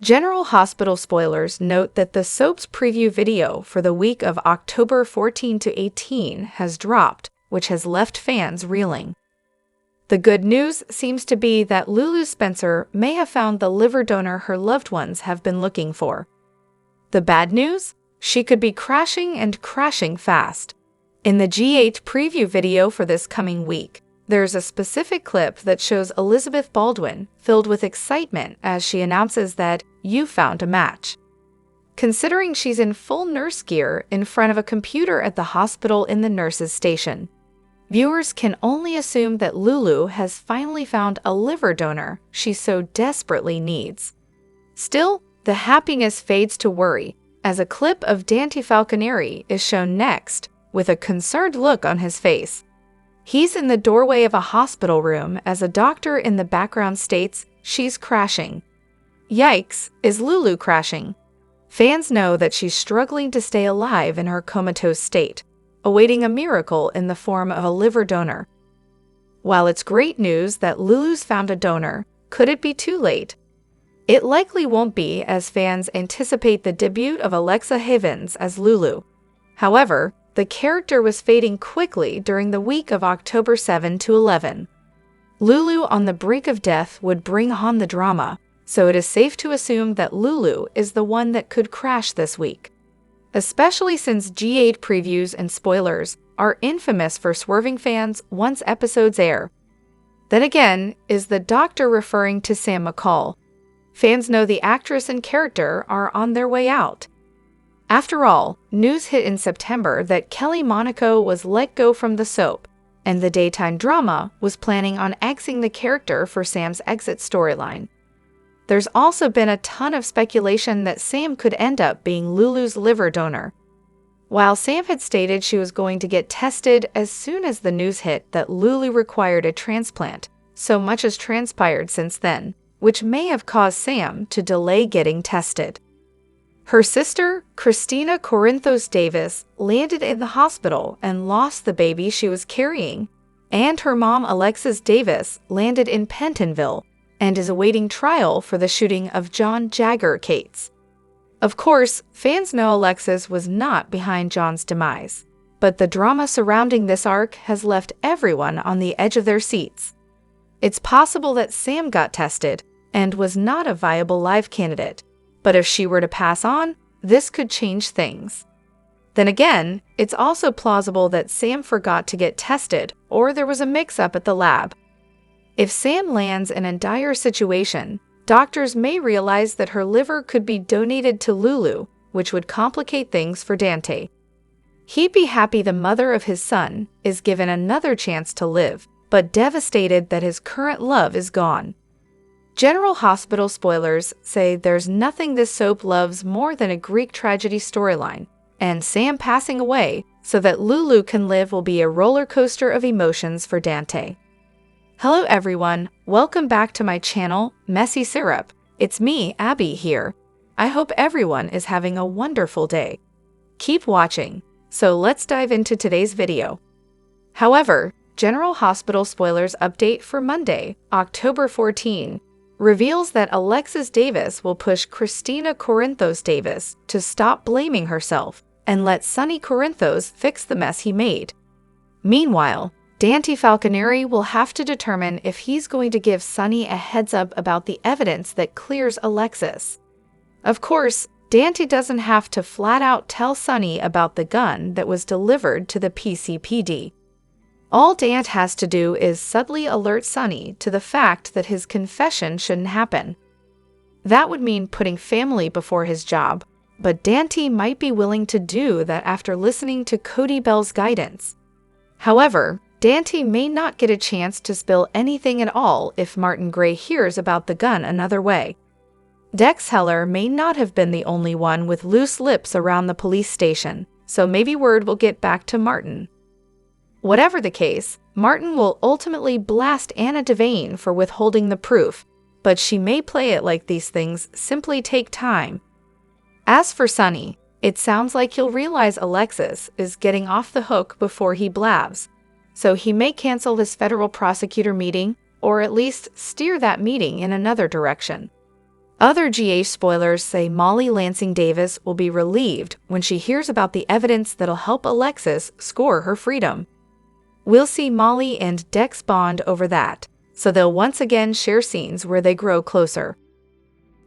General Hospital spoilers note that the soap's preview video for the week of October 14 to 18 has dropped, which has left fans reeling. The good news seems to be that Lulu Spencer may have found the liver donor her loved ones have been looking for. The bad news? She could be crashing and crashing fast. In the G8 preview video for this coming week, there's a specific clip that shows Elizabeth Baldwin filled with excitement as she announces that you found a match. Considering she's in full nurse gear in front of a computer at the hospital in the nurse's station, viewers can only assume that Lulu has finally found a liver donor she so desperately needs. Still, the happiness fades to worry as a clip of Dante Falconeri is shown next with a concerned look on his face. He's in the doorway of a hospital room as a doctor in the background states she's crashing. Yikes, is Lulu crashing? Fans know that she's struggling to stay alive in her comatose state, awaiting a miracle in the form of a liver donor. While it's great news that Lulu's found a donor, could it be too late? It likely won't be, as fans anticipate the debut of Alexa Havens as Lulu. However, the character was fading quickly during the week of October 7 to 11. Lulu on the brink of death would bring on the drama, so it is safe to assume that Lulu is the one that could crash this week. Especially since G8 previews and spoilers are infamous for swerving fans once episodes air. Then again, is the doctor referring to Sam McCall? Fans know the actress and character are on their way out. After all, news hit in September that Kelly Monaco was let go from the soap, and the daytime drama was planning on axing the character for Sam's exit storyline. There's also been a ton of speculation that Sam could end up being Lulu's liver donor. While Sam had stated she was going to get tested as soon as the news hit that Lulu required a transplant, so much has transpired since then, which may have caused Sam to delay getting tested. Her sister, Christina Corinthos Davis, landed in the hospital and lost the baby she was carrying, and her mom, Alexis Davis, landed in Pentonville and is awaiting trial for the shooting of John Jagger Cates. Of course, fans know Alexis was not behind John's demise, but the drama surrounding this arc has left everyone on the edge of their seats. It's possible that Sam got tested and was not a viable live candidate, but if she were to pass on, this could change things. Then again, it's also plausible that Sam forgot to get tested or there was a mix-up at the lab. If Sam lands in a dire situation, doctors may realize that her liver could be donated to Lulu, which would complicate things for Dante. He'd be happy the mother of his son is given another chance to live, but devastated that his current love is gone. General Hospital spoilers say there's nothing this soap loves more than a Greek tragedy storyline, and Sam passing away so that Lulu can live will be a roller coaster of emotions for Dante. Hello everyone, welcome back to my channel, Messy Syrup. It's me, Abby, here. I hope everyone is having a wonderful day. Keep watching, so let's dive into today's video. However, General Hospital spoilers update for Monday, October 14, reveals that Alexis Davis will push Christina Corinthos Davis to stop blaming herself and let Sonny Corinthos fix the mess he made. Meanwhile, Dante Falconeri will have to determine if he's going to give Sonny a heads up about the evidence that clears Alexis. Of course, Dante doesn't have to flat out tell Sonny about the gun that was delivered to the PCPD. All Dante has to do is subtly alert Sonny to the fact that his confession shouldn't happen. That would mean putting family before his job, but Dante might be willing to do that after listening to Cody Bell's guidance. However, Dante may not get a chance to spill anything at all if Martin Gray hears about the gun another way. Dex Heller may not have been the only one with loose lips around the police station, so maybe word will get back to Martin. Whatever the case, Martin will ultimately blast Anna Devane for withholding the proof, but she may play it like these things simply take time. As for Sonny, it sounds like he'll realize Alexis is getting off the hook before he blabs, so he may cancel this federal prosecutor meeting or at least steer that meeting in another direction. Other GH spoilers say Molly Lansing Davis will be relieved when she hears about the evidence that'll help Alexis score her freedom. We'll see Molly and Dex bond over that, so they'll once again share scenes where they grow closer.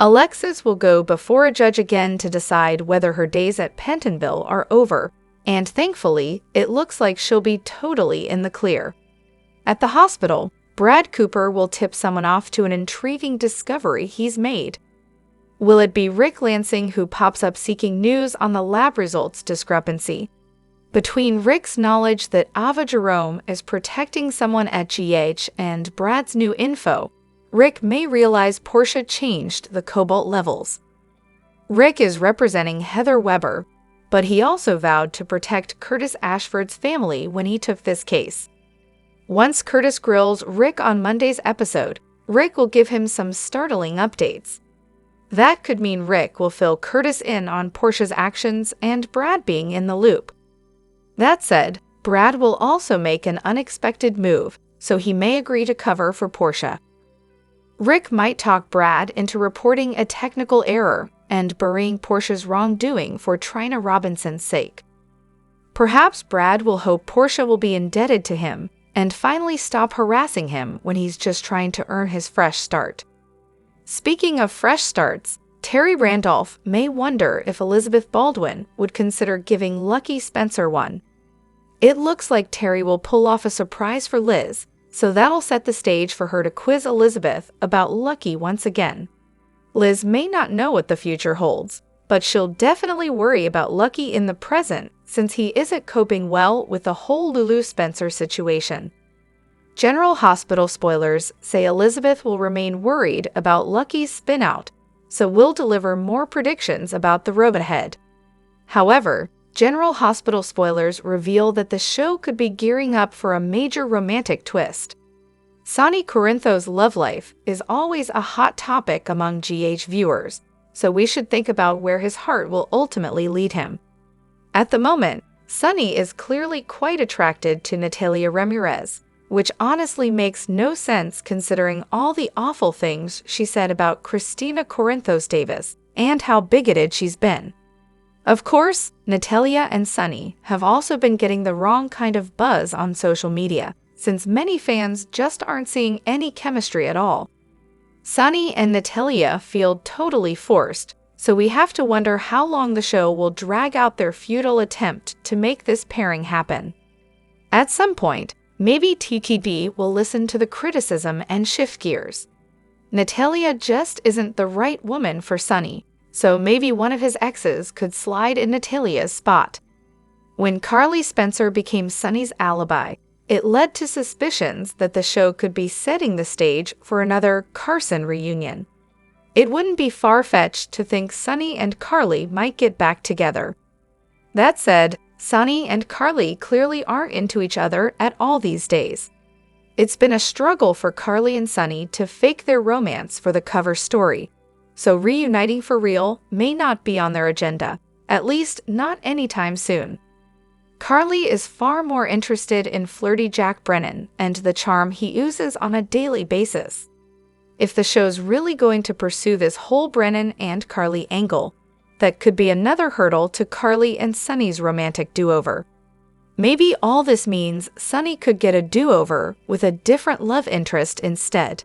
Alexis will go before a judge again to decide whether her days at Pentonville are over, and thankfully, it looks like she'll be totally in the clear. At the hospital, Brad Cooper will tip someone off to an intriguing discovery he's made. Will it be Rick Lansing who pops up seeking news on the lab results discrepancy? Between Rick's knowledge that Ava Jerome is protecting someone at GH and Brad's new info, Rick may realize Portia changed the cobalt levels. Rick is representing Heather Weber, but he also vowed to protect Curtis Ashford's family when he took this case. Once Curtis grills Rick on Monday's episode, Rick will give him some startling updates. That could mean Rick will fill Curtis in on Portia's actions and Brad being in the loop. That said, Brad will also make an unexpected move, so he may agree to cover for Portia. Rick might talk Brad into reporting a technical error and burying Portia's wrongdoing for Trina Robinson's sake. Perhaps Brad will hope Portia will be indebted to him and finally stop harassing him when he's just trying to earn his fresh start. Speaking of fresh starts, Terry Randolph may wonder if Elizabeth Baldwin would consider giving Lucky Spencer one. It looks like Terry will pull off a surprise for Liz, so that'll set the stage for her to quiz Elizabeth about Lucky once again. Liz may not know what the future holds, but she'll definitely worry about Lucky in the present since he isn't coping well with the whole Lulu Spencer situation. General Hospital spoilers say Elizabeth will remain worried about Lucky's spin-out, so we'll deliver more predictions about the road ahead. However, General Hospital spoilers reveal that the show could be gearing up for a major romantic twist. Sonny Corinthos' love life is always a hot topic among GH viewers, so we should think about where his heart will ultimately lead him. At the moment, Sonny is clearly quite attracted to Natalia Ramirez, which honestly makes no sense considering all the awful things she said about Christina Corinthos Davis and how bigoted she's been. Of course, Natalia and Sonny have also been getting the wrong kind of buzz on social media, since many fans just aren't seeing any chemistry at all. Sonny and Natalia feel totally forced, so we have to wonder how long the show will drag out their futile attempt to make this pairing happen. At some point, maybe TKB will listen to the criticism and shift gears. Natalia just isn't the right woman for Sonny, so maybe one of his exes could slide in Natalia's spot. When Carly Spencer became Sonny's alibi, it led to suspicions that the show could be setting the stage for another Carson reunion. It wouldn't be far-fetched to think Sonny and Carly might get back together. That said, Sonny and Carly clearly aren't into each other at all these days. It's been a struggle for Carly and Sonny to fake their romance for the cover story, so reuniting for real may not be on their agenda, at least not anytime soon. Carly is far more interested in flirty Jack Brennan and the charm he uses on a daily basis. If the show's really going to pursue this whole Brennan and Carly angle, that could be another hurdle to Carly and Sonny's romantic do-over. Maybe all this means Sonny could get a do-over with a different love interest instead.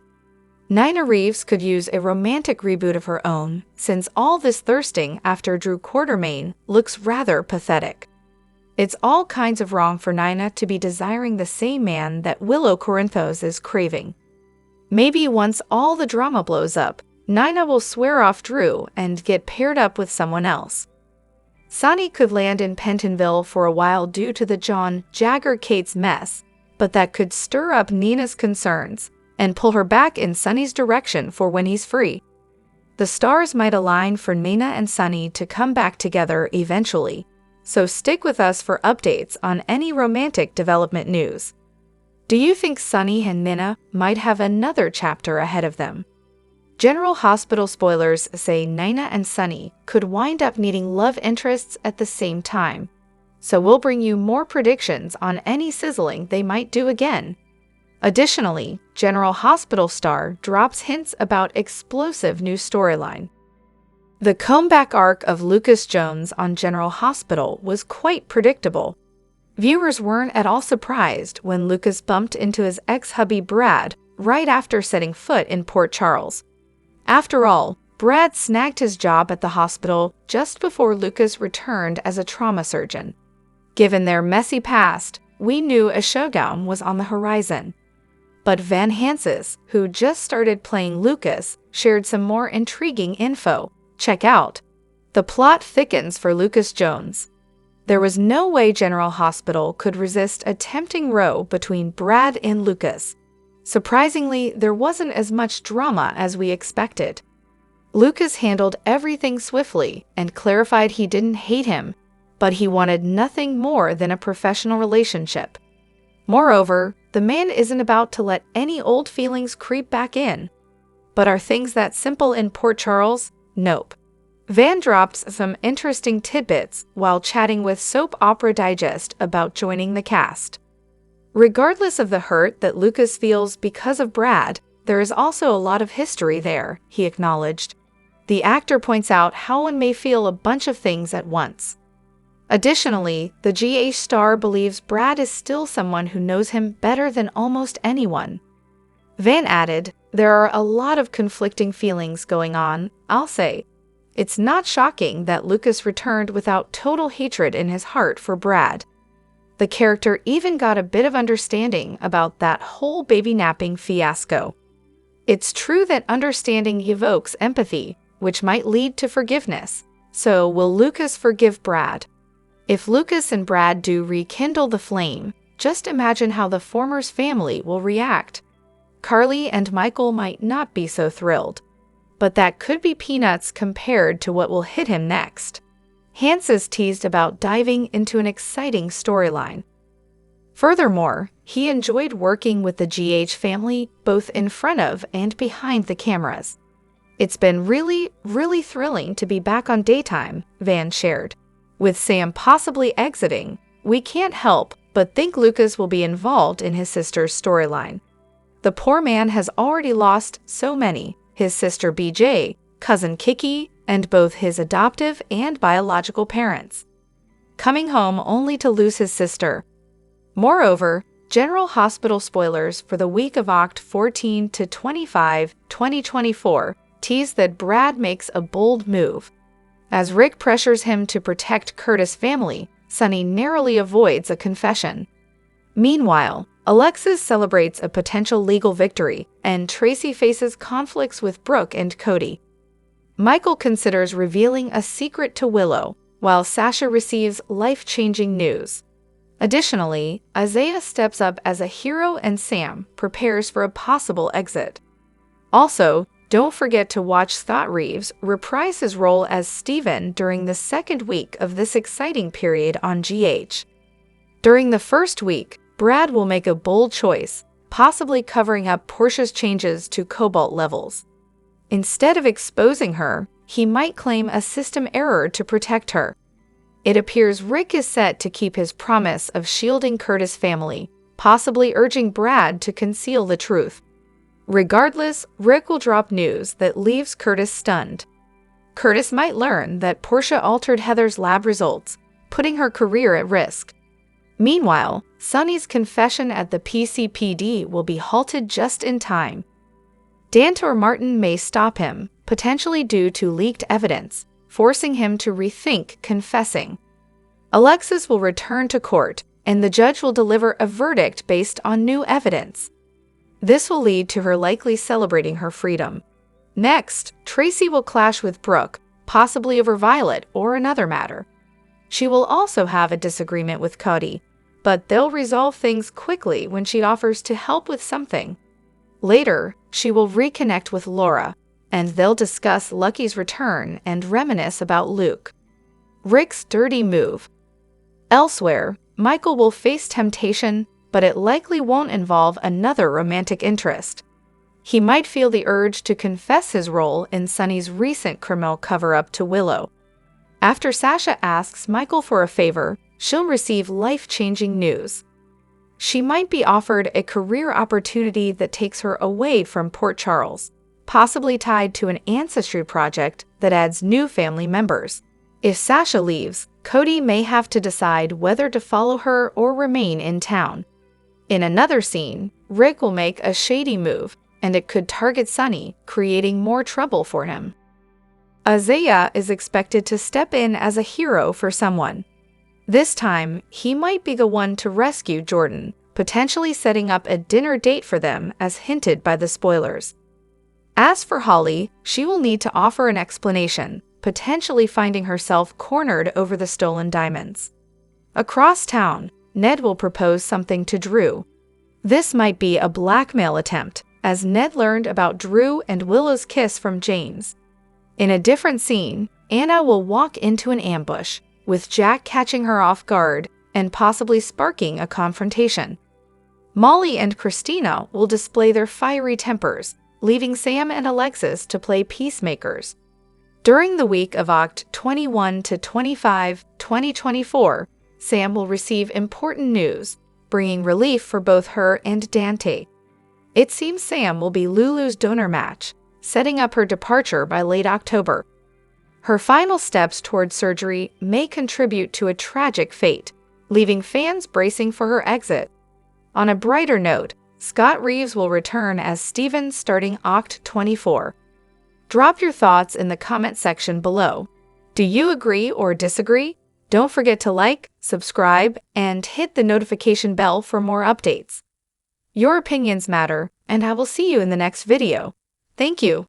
Nina Reeves could use a romantic reboot of her own, since all this thirsting after Drew Quartermaine looks rather pathetic. It's all kinds of wrong for Nina to be desiring the same man that Willow Corinthos is craving. Maybe once all the drama blows up, Nina will swear off Drew and get paired up with someone else. Sonny could land in Pentonville for a while due to the John Jagger-Cates mess, but that could stir up Nina's concerns and pull her back in Sonny's direction for when he's free. The stars might align for Nina and Sonny to come back together eventually, so stick with us for updates on any romantic development news. Do you think Sonny and Nina might have another chapter ahead of them? General Hospital spoilers say Nina and Sonny could wind up needing love interests at the same time, so we'll bring you more predictions on any sizzling they might do again. Additionally, General Hospital star drops hints about explosive new storyline. The comeback arc of Lucas Jones on General Hospital was quite predictable. Viewers weren't at all surprised when Lucas bumped into his ex-hubby Brad right after setting foot in Port Charles. After all, Brad snagged his job at the hospital just before Lucas returned as a trauma surgeon. Given their messy past, we knew a showdown was on the horizon. But Van Hanses, who just started playing Lucas, shared some more intriguing info. Check out. The plot thickens for Lucas Jones. There was no way General Hospital could resist a tempting row between Brad and Lucas. Surprisingly, there wasn't as much drama as we expected. Lucas handled everything swiftly and clarified he didn't hate him, but he wanted nothing more than a professional relationship. Moreover, the man isn't about to let any old feelings creep back in. But are things that simple in Port Charles? Nope. Van dropped some interesting tidbits while chatting with Soap Opera Digest about joining the cast. Regardless of the hurt that Lucas feels because of Brad, there is also a lot of history there, he acknowledged. The actor points out how one may feel a bunch of things at once. Additionally, the GH star believes Brad is still someone who knows him better than almost anyone. Van added, "There are a lot of conflicting feelings going on, I'll say. It's not shocking that Lucas returned without total hatred in his heart for Brad. The character even got a bit of understanding about that whole baby napping fiasco. It's true that understanding evokes empathy, which might lead to forgiveness. So will Lucas forgive Brad? If Lucas and Brad do rekindle the flame, just imagine how the former's family will react. Carly and Michael might not be so thrilled. But that could be peanuts compared to what will hit him next." Hanses teased about diving into an exciting storyline. Furthermore, he enjoyed working with the GH family both in front of and behind the cameras. "It's been really thrilling to be back on daytime," Van shared. "With Sam possibly exiting, we can't help but think Lucas will be involved in his sister's storyline. The poor man has already lost so many, his sister BJ, cousin Kiki, and both his adoptive and biological parents. Coming home only to lose his sister." Moreover, General Hospital spoilers for the week of Oct 14 to 25, 2024 tease that Brad makes a bold move. As Rick pressures him to protect Curtis' family, Sonny narrowly avoids a confession. Meanwhile, Alexis celebrates a potential legal victory, and Tracy faces conflicts with Brooke and Cody. Michael considers revealing a secret to Willow, while Sasha receives life-changing news. Additionally, Isaiah steps up as a hero and Sam prepares for a possible exit. Also, don't forget to watch Scott Reeves reprise his role as Steven during the second week of this exciting period on GH. During the first week, Brad will make a bold choice, possibly covering up Portia's changes to cobalt levels. Instead of exposing her, he might claim a system error to protect her. It appears Rick is set to keep his promise of shielding Curtis' family, possibly urging Brad to conceal the truth. Regardless, Rick will drop news that leaves Curtis stunned. Curtis might learn that Portia altered Heather's lab results, putting her career at risk. Meanwhile, Sonny's confession at the PCPD will be halted just in time. Dantes or Martin may stop him, potentially due to leaked evidence, forcing him to rethink confessing. Alexis will return to court, and the judge will deliver a verdict based on new evidence. This will lead to her likely celebrating her freedom. Next, Tracy will clash with Brooke, possibly over Violet or another matter. She will also have a disagreement with Cody, but they'll resolve things quickly when she offers to help with something. Later, she will reconnect with Laura, and they'll discuss Lucky's return and reminisce about Luke. Rick's dirty move. Elsewhere, Michael will face temptation, but it likely won't involve another romantic interest. He might feel the urge to confess his role in Sonny's recent criminal cover-up to Willow. After Sasha asks Michael for a favor, she'll receive life-changing news. she might be offered a career opportunity that takes her away from Port Charles, possibly tied to an ancestry project that adds new family members. If Sasha leaves, Cody may have to decide whether to follow her or remain in town. In another scene, Rick will make a shady move, and it could target Sonny, creating more trouble for him. Isaiah is expected to step in as a hero for someone. This time, he might be the one to rescue Jordan, potentially setting up a dinner date for them as hinted by the spoilers. As for Holly, she will need to offer an explanation, potentially finding herself cornered over the stolen diamonds. Across town, Ned will propose something to Drew. This might be a blackmail attempt, as Ned learned about Drew and Willow's kiss from James. In a different scene, Anna will walk into an ambush, with Jack catching her off guard and possibly sparking a confrontation. Molly and Christina will display their fiery tempers, leaving Sam and Alexis to play peacemakers. During the week of Oct. 21 to 25, 2024, Sam will receive important news, bringing relief for both her and Dante. It seems Sam will be Lulu's donor match, setting up her departure by late October. Her final steps towards surgery may contribute to a tragic fate, leaving fans bracing for her exit. On a brighter note, Scott Reeves will return as Steven starting Oct. 24. Drop your thoughts in the comment section below. Do you agree or disagree? Don't forget to like, subscribe, and hit the notification bell for more updates. Your opinions matter, and I will see you in the next video. Thank you.